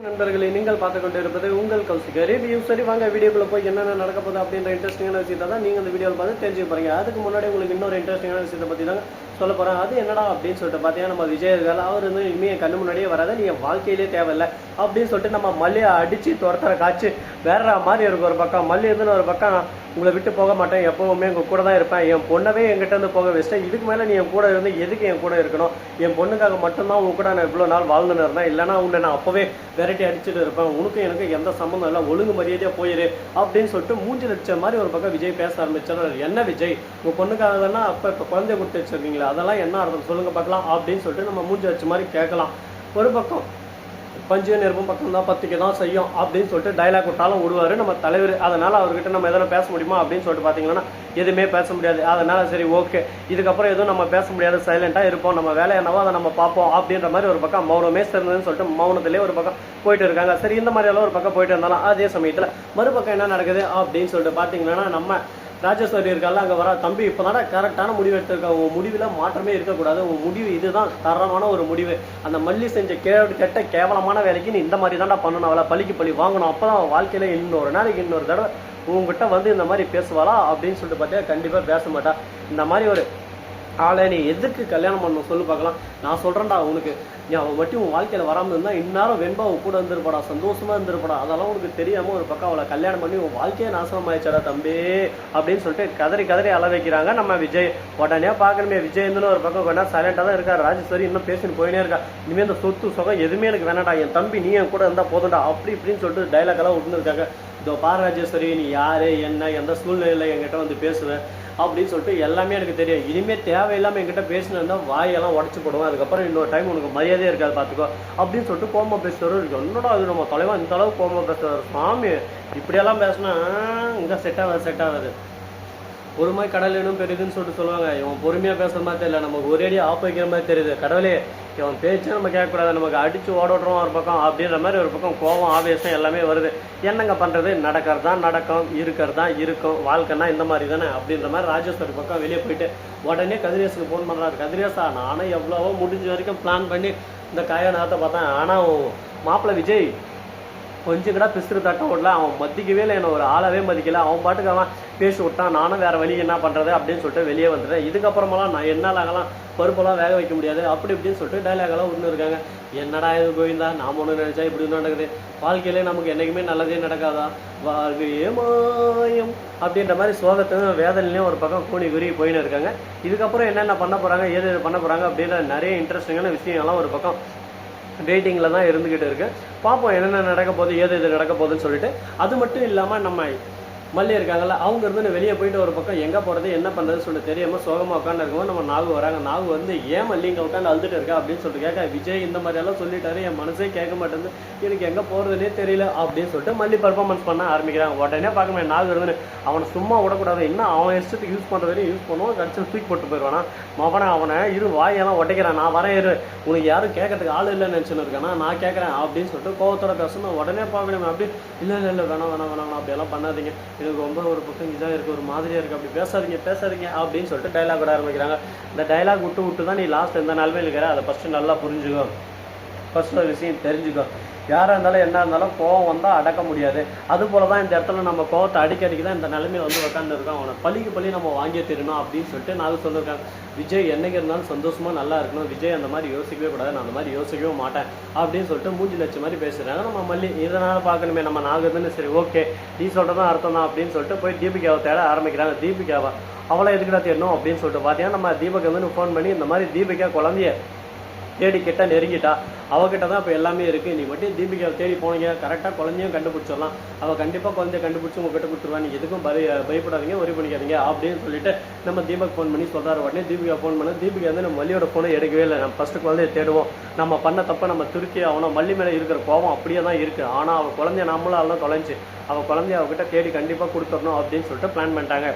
நண்பர்களே, நீங்கள் பார்த்து கொண்டு இருப்பது உங்கள் கௌசிக ரிவ்யூ. சரி, வாங்க வீடியோக்குள்ள போய் என்னென்ன நடக்க போகுது அப்படின்ற இன்ட்ரெஸ்டிங்கான விஷயத்தை தான் நீங்கள் இந்த வீடியோவில் பார்த்து தெரிஞ்சுக்க போறீங்க. அதுக்கு முன்னாடி உங்களுக்கு இன்னொரு இன்ட்ரெஸ்டிங்கான விஷயத்தை பற்றி தாங்க சொல்ல போகிறேன். அது என்னடா அப்படின்னு சொல்லிட்டு பார்த்தீங்கன்னா, நம்ம விஜய் இருக்கால, அவர் வந்து இனிமேல் கண்ணு முன்னாடியே வராத, நீ என் வாழ்க்கையிலே தேவையில்லை அப்படின்னு சொல்லிட்டு நம்ம மல்லியை அடித்து துரத்துற காட்சி வேற மாதிரி இருக்கும். ஒரு பக்கம் மல்லி இருந்துன்னு ஒரு பக்கம் உங்களை விட்டு போக மாட்டேன், எப்போவுமே உங்கள் கூட தான் இருப்பேன், என் பொண்ணவே என்கிட்ட இருந்து போக வச்சிட்டேன், இதுக்கு மேலே நீ என் கூட இருந்து எதுக்கு என் கூட இருக்கணும், என் பொண்ணுக்காக மட்டும்தான் உங்க கூட நான் இவ்வளோ நாள் வாழ்ந்துன்னு இருந்தேன், இல்லைனா உன்னை நான் அப்போவே விரட்டி அடிச்சுட்டு இருப்பேன், உனக்கு எனக்கு எந்த சம்மந்தம் இல்லை, ஒழுங்கு மரியாதையாக போயிரு அப்படின்னு சொல்லிட்டு மூஞ்சி அடிச்ச மாதிரி ஒரு பக்கம் விஜய் பேச ஆரம்பிச்சார். என்ன விஜய், உங்கள் பொண்ணுக்காக தானே இப்போ குழந்தைய கொடுத்து வச்சிருக்கீங்களா, அதெல்லாம் என்ன அர்த்தம் சொல்லுங்க பார்க்கலாம் அப்படின்னு சொல்லிட்டு நம்ம மூஞ்சி அடிச்ச மாதிரி கேட்கலாம். ஒரு பக்கம் பஞ்சு நெருப்பும் பக்கம் தான் பத்திக்க தான் செய்யும் அப்படின்னு சொல்லிட்டு டைலாக் விட்டாலும் விடுவார் நம்ம தலைவர். அதனால அவர்கிட்ட நம்ம எதனா பேச முடியுமா அப்படின்னு சொல்லிட்டு பார்த்தீங்கன்னா எதுவுமே பேச முடியாது. அதனால சரி ஓகே, இதுக்கப்புறம் எதுவும் நம்ம பேச முடியாது, சைலண்டாக இருப்போம், நம்ம வேலை என்னவோ அதை நம்ம பார்ப்போம் அப்படின்ற மாதிரி ஒரு பக்கம் மௌனமே சிறந்ததுன்னு சொல்லிட்டு மௌனத்திலே ஒரு பக்கம் போயிட்டு இருக்காங்க. சரி, இந்த மாதிரி எல்லாம் ஒரு பக்கம் போயிட்டு இருந்தாலும் அதே சமயத்தில் மறுபக்கம் என்ன நடக்குது அப்படின்னு சொல்லிட்டு பார்த்தீங்கன்னா, நம்ம ராஜேஸ்வரி இருக்கால, அங்கே வர தம்பி இப்போதான கரெக்டான முடிவு எடுத்திருக்க, உன் முடிவில் மாற்றமே இருக்கக்கூடாது, உன் முடிவு இதுதான் தரமான ஒரு முடிவு, அந்த மல்லி செஞ்ச கெட்ட கேவலமான வேலைக்கு நீ இந்த மாதிரி தான்டா பண்ணணும், அவளை பழிக்கு பழி வாங்கணும், அப்போ தான் வாழ்க்கையில் இன்னொரு நாளைக்கு இன்னொரு தடவை உங்ககிட்ட வந்து இந்த மாதிரி பேசுவாளா அப்படின்னு சொல்லிட்டு பார்த்தா கண்டிப்பாக பேச மாட்டா. இந்த மாதிரி ஒரு ஆளை நீ எதுக்கு கல்யாணம் பண்ணணும் சொல்லு பார்க்கலாம். நான் சொல்கிறேன்டா உனக்கு, நீ அவன் மட்டும் உன் வாழ்க்கையில் வராமல் இருந்தால் இந்நேரம் வெண்பா கூட இருந்திருப்படா, சந்தோஷமாக இருந்திருப்படா, அதெல்லாம் உனக்கு தெரியாமல் ஒரு பக்கம் அவளை கல்யாணம் பண்ணி உன் வாழ்க்கையே நாசனம் ஆயிடுச்சாடா தம்பி அப்படின்னு சொல்லிட்டு கதறி அள வைக்கிறாங்க நம்ம விஜய். உடனே பார்க்கணுமே, விஜய் இருந்துன்னு ஒரு பக்கம் வேணா சைலண்டாக தான் இருக்கா, ராஜேஸ்வரி இன்னும் பேசின்னு போயினே இருக்கா, இனிமேல் இந்த சொத்து சுகம் எதுவுமே எனக்கு வேணாடா, என் தம்பி நீ என் கூட இருந்தால் போதும்டா அப்படி இப்படின்னு சொல்லிட்டு டைலாக் எல்லாம் விட்டுருக்காங்க. இதோ பார் ராஜேஸ்வரி, நீ யாரு என்ன எந்த சூழ்நிலையில் என்கிட்ட வந்து பேசுவேன் அப்படின்னு சொல்லிட்டு எல்லாமே எனக்கு தெரியும், இனிமேல் தேவையில்லாமல் என்கிட்ட பேசினு இருந்தால் வாயெல்லாம் உடச்சி போடுவேன், அதுக்கப்புறம் இன்னொரு டைம் உனக்கு மரியாதையே இருக்காது பார்த்துக்கோ அப்படின்னு சொல்லிட்டு கோமா பேசுகிறவரு இருக்கு. என்னடா அது நம்ம தலைவன் இந்த அளவுக்கு கோமா பேசுகிறார் சாமி, இப்படியெல்லாம் பேசினா இங்கே செட் ஆகாது. ஒரு மாதிரி கடல் வேணும் பெரிதுன்னு சொல்லிட்டு சொல்லுவாங்க. இவன் பொறுமையாக பேசுகிற மாதிரி தெரியல, நமக்கு ஒரேடியாக ஆப் வைக்கிற மாதிரி தெரியுது. கடவுளே, இவன் பேச்சு நம்ம கேட்கக்கூடாது, நமக்கு அடித்து ஓடோடுறோம் ஒரு பக்கம் அப்படின்ற மாதிரி ஒரு பக்கம் கோபம் ஆவேசம் எல்லாமே வருது. என்னங்க பண்ணுறது, நடக்கிறது தான் நடக்கும், இருக்கிறது தான் இருக்கும், வாழ்க்கைன்னா இந்த மாதிரி தானே அப்படின்ற மாதிரி ராஜேஸ்வரி பக்கம் வெளியே போயிட்டு உடனே கதிரேசுக்கு ஃபோன் பண்ணுறாரு. கதிரேசா, நானும் எவ்வளவோ முடிஞ்ச வரைக்கும் பிளான் பண்ணி இந்த காயை நகர்த்த பார்த்தேன், ஆனால் மாப்பிள்ளை விஜய் கொஞ்சம் கூட பிசுறு தட்ட விடல, அவன் மதிக்கவே இல்லை, என்ன ஒரு ஆளவே மதிக்கலை, அவன் பாட்டுக்கு அவன் பேசி விட்டான், நானும் வேறு வழி என்ன பண்ணுறது அப்படின்னு சொல்லிட்டு வெளியே வந்துட்டேன், இதுக்கப்புறமெல்லாம் நான் என்னால் ஆகலாம் பருப்பெல்லாம் வேக வைக்க முடியாது அப்படி இப்படின்னு சொல்லிட்டு டைலாகெல்லாம் ஒன்று இருக்காங்க. என்னடா இது கோவிந்தா, நாம் ஒன்று நினச்சா இப்படி ஒன்று நடக்குது, வாழ்க்கையிலே நமக்கு என்றைக்குமே நல்லதே நடக்காதா, வாழ்க்கையே மாயம் அப்படின்ற மாதிரி சோகத்தையும் வேதனையும் ஒரு பக்கம் கூணி குறுகி போயின்னு இருக்காங்க. இதுக்கப்புறம் என்னென்ன பண்ண போகிறாங்க, ஏது பண்ண போகிறாங்க அப்படின்ற நிறைய இன்ட்ரெஸ்டிங்கான விஷயங்கள்லாம் ஒரு பக்கம் வெயிட்டிங்கில் தான் இருந்துக்கிட்டு இருக்குது. பார்ப்போம் என்னென்ன நடக்க போகுது, ஏது நடக்க போகுதுன்னு சொல்லிட்டு. அது மட்டும் இல்லாமல் நம்ம மல்லி இருக்காங்கல்ல, அவங்க இருந்து வெளியே போயிட்டு ஒரு பக்கம் எங்கே போகிறது என்ன பண்ணுறதுன்னு சொல்லிட்டு தெரியாமல் சோகமாக உட்காந்து இருக்கும்போது நம்ம நாகு வராங்க. நாகு வந்து ஏன் மல்லி இங்கே உட்காந்து அழுதுட்டு இருக்கா அப்படின்னு சொல்லிட்டு கேட்க, விஜய் இந்த மாதிரியெல்லாம் சொல்லிட்டாரு, என் மனசே கேட்க மாட்டேங்குது, எனக்கு எங்கே போகிறதுனே தெரியல அப்படின்னு சொல்லிட்டு மல்லி பர்ஃபார்மன்ஸ் பண்ண ஆரம்பிக்கிறாங்க. உடனே பார்க்கமே நாகு இருந்துன்னு அவனை சும்மா விடக்கூடாது, இன்னும் அவன் இஷ்டத்துக்கு யூஸ் பண்ணுறதையும் யூஸ் பண்ணுவான், கடிச்சு தூக்கி போட்டு போயிடுவானா, அவனை இரு வாயெல்லாம் உடைக்கிறான், நான் வரேன் இரு, உனக்கு யாரும் கேட்கறதுக்கு ஆள் இல்லைன்னு நினச்சின்னு இருக்கானா, நான் கேட்குறேன் அப்படின்னு சொல்லிட்டு கோவத்தோட பேசணும். உடனே பார்க்கணுமே அப்படி இல்லை வேணாம் அப்படியெல்லாம் பண்ணாதீங்க, எனக்கு ரொம்ப ஒரு பக்கம் இதாக இருக்குது, ஒரு மாதிரியாக இருக்குது, அப்படி பேசாதீங்க அப்படின்னு சொல்லிட்டு டைலாக் விட ஆரம்பிக்கிறாங்க. இந்த டைலாக் விட்டு தான் நீ லாஸ்ட் எந்த நாளுமே இருக்கிற, அதை ஃபஸ்ட்டு நல்லா புரிஞ்சுக்கோ, ஃபஸ்ட்டு ஒரு விஷயம் தெரிஞ்சுக்கோ, யாராக இருந்தாலும் என்ன இருந்தாலும் கோவம் வந்தால் அடக்க முடியாது, அதுபோல் தான் இந்த இடத்துல நம்ம கோவத்தை அடிக்கடிக்கு தான் இந்த நிலைமையை வந்து உட்காந்துருக்கோம், அவனை பழி நம்ம வாங்கியே தரணும் அப்படின்னு சொல்லிட்டு நான் சொல்லியிருக்காங்க. விஜய் என்னைக்கு இருந்தாலும் சந்தோஷமாக நல்லா இருக்கணும், விஜய் அந்த மாதிரி யோசிக்கவே கூடாது, நான் அந்த மாதிரி யோசிக்கவே மாட்டேன் அப்படின்னு சொல்லிட்டு மூஞ்சி லட்சம் மாதிரி பேசுகிறாங்க நம்ம மல்லி. இதனால் பார்க்கணுமே நம்ம நாகுதுன்னு, சரி ஓகே நீ சொல்கிறதான் அர்த்தம் தான் அப்படின்னு சொல்லிட்டு போய் தீபிகாவை தேட ஆரம்பிக்கிறாங்க. தீபிகாவா, அவளை எதுக்கிட்ட தேடணும் அப்படின்னு சொல்லிட்டு பார்த்தீங்கன்னா நம்ம தீபக் வந்து ஃபோன் பண்ணி இந்த மாதிரி தீபிகா குழந்தைய தேடி கிட்ட நெருங்கிட்டா, அவகிட்ட தான் இப்போ எல்லாமே இருக்குது, நீ மட்டும் தீபிகாவை தேடி போனீங்க கரெக்டாக குழந்தையும் கண்டுபிடிச்சிடலாம், அவள் கண்டிப்பாக குழந்தைய கண்டுபிடிச்சி உங்ககிட்ட கொடுத்துருவா, நீங்கள் எதுக்கும் பயப்படாதீங்க ஒரி பண்ணிக்காதீங்க அப்படின்னு சொல்லிட்டு நம்ம தீபக் ஃபோன் பண்ணி சொல்கிறாரு. உடனே தீபிகா ஃபோன் பண்ண, தீபிகா வந்து நம்ம மல்லியோட ஃபோனை எடுக்கவே இல்லை, நம்ம ஃபஸ்ட்டு குழந்தைய தேடுவோம், நம்ம பண்ண தப்ப நம்ம திருக்கி அவனும் மல்லி மேலே இருக்கிற கோபம் அப்படியே தான் இருக்குது, ஆனால் அவள் குழந்தைய நம்மளால தான் தொலைஞ்சி, அவள் குழந்தைய அவகிட்ட தேடி கண்டிப்பாக கொடுத்துடணும் அப்படின்னு சொல்லிட்டு பிளான் பண்ணிட்டாங்க.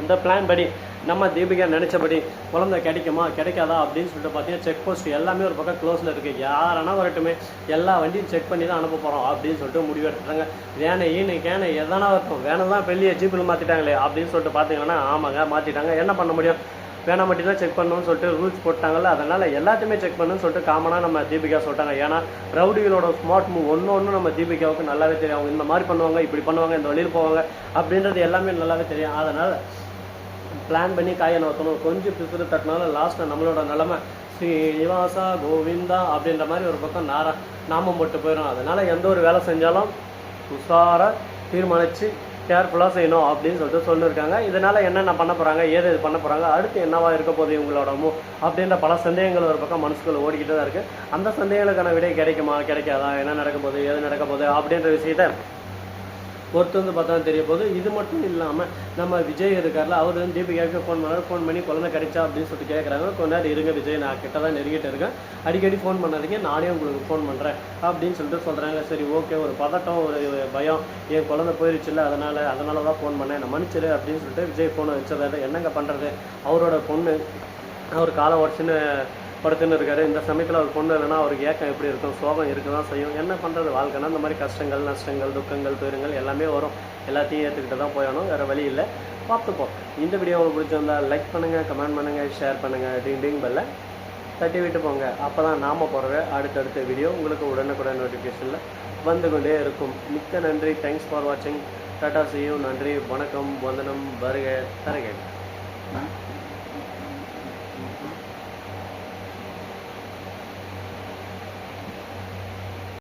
இந்த பிளான் படி நம்ம தீபிகா நினச்சபடி குழந்தை கிடைக்குமா கிடைக்காதா அப்படின்னு சொல்லிட்டு பார்த்தீங்கன்னா செக் போஸ்ட் எல்லாமே ஒரு பக்கம் க்ளோஸில் இருக்குது, யாரானா வரட்டுமே எல்லா வண்டியும் செக் பண்ணி தான் அனுப்ப போகிறோம் அப்படின்னு சொல்லிட்டு முடிவு எடுத்துட்டாங்க. வேனை ஈனு கேனை எதனா இருக்கும், வேனை தான் பெரிய ஜீப்பில் மாற்றிட்டாங்களே அப்படின்னு சொல்லிட்டு பார்த்தீங்கன்னா ஆமாங்க மாற்றிட்டாங்க, என்ன பண்ண முடியும், வேணா மட்டும் தான் செக் பண்ணணும்னு சொல்லிட்டு ரூல்ஸ் போட்டாங்கல்ல, அதனால் எல்லாத்தையுமே செக் பண்ணணும்னு சொல்லிட்டு காமனாக நம்ம தீபிகா சொல்லிட்டாங்க. ஏன்னா ரவுடிகளோட ஸ்மார்ட் மூவ் ஒன்று நம்ம தீபிகாவுக்கு நல்லாவே தெரியும். அவங்க இந்த மாதிரி பண்ணுவாங்க, இப்படி பண்ணுவாங்க, இந்த வழியில் போவாங்க அப்படின்றது எல்லாமே நல்லாவே தெரியும். அதனால் பிளான் பண்ணி காயை நோக்கணும். கொஞ்சம் பிசுறு தட்டினாலும் லாஸ்ட்டில் நம்மளோட நிலைமை ஸ்ரீனிவாசா கோவிந்தா அப்படின்ற மாதிரி ஒரு பக்கம் நாமம் போட்டு போயிடும். அதனால் எந்த ஒரு வேலை செஞ்சாலும் உஷாராக தீர்மானித்து கேர்ஃபுல்லாக செய்யணும் அப்படின்னு சொல்லிட்டு சொல்லியிருக்காங்க. இதனால் என்னென்ன பண்ண போகிறாங்க, ஏது இது பண்ண போகிறாங்க, அடுத்து என்னவா இருக்க போகுது இவங்களோட அப்படின்ற பல சந்தேகங்கள் ஒரு பக்கம் மனசுக்குள்ள ஓடிக்கிட்டு தான் இருக்குது. அந்த சந்தேகங்களுக்கான விடை கிடைக்குமா கிடைக்காதா, என்ன நடக்க போகுது ஏது நடக்க போகுது அப்படின்ற விஷயத்தை பொறுத்து வந்து பார்த்தா தெரிய போகுது. இது மட்டும் இல்லாமல் நம்ம விஜய் இருக்கார்ல, அவர் வந்து தீபிகாவுக்கு ஃபோன் பண்ணி குழந்தை கிடைச்சா அப்படின்னு சொல்லிட்டு கேட்குறாங்க. கொஞ்ச நேரம் இருங்க விஜய், நான் கிட்ட தான் நெருங்கிட்டு இருக்கேன், அடிக்கடி ஃபோன் பண்ணாதீங்க, நானே உங்களுக்கு ஃபோன் பண்ணுறேன் அப்படின்னு சொல்லிட்டு சொல்கிறாங்க. சரி ஓகே, ஒரு பதட்டம் ஒரு பயம், என் குழந்தை போயிடுச்சுல்ல அதனால தான் ஃபோன் பண்ணேன், நான் மன்னிச்சிரு அப்படின்னு சொல்லிட்டு விஜய் ஃபோனை வச்சிடறாரு. என்னங்க பண்ணுறது, அவரோட பொண்ணு அவர் காலை உடச்சுன்னு படுத்துன்னு இருக்காரு. இந்த சமயத்தில் அவர் பொண்ணு இல்லைன்னா அவருக்கு ஏக்கம் எப்படி இருக்கும், சோகம் இருக்க தான் செய்யும். என்ன பண்ணுறது, வாழ்க்கைனா இந்த மாதிரி கஷ்டங்கள் நஷ்டங்கள் துக்கங்கள் துயரங்கள் எல்லாமே வரும். எல்லாத்தையும் ஏற்றுக்கிட்டு தான் போயணும், வேறு வழி இல்லை. பார்த்துப்போம். இந்த வீடியோ உங்களுக்கு பிடிச்சிருந்தால் லைக் பண்ணுங்கள், கமெண்ட் பண்ணுங்கள், ஷேர் பண்ணுங்கள், டிங் பெல்லை தட்டி விட்டு போங்க. அப்போ தான் நாம் போகிற அடுத்தடுத்த வீடியோ உங்களுக்கு உடனுக்குடன் நோட்டிஃபிகேஷனில் வந்து கொண்டே இருக்கும். மிக்க நன்றி. தேங்க்ஸ் ஃபார் வாட்சிங். Tata see you. நன்றி, வணக்கம், வந்தனம், வருக தருக.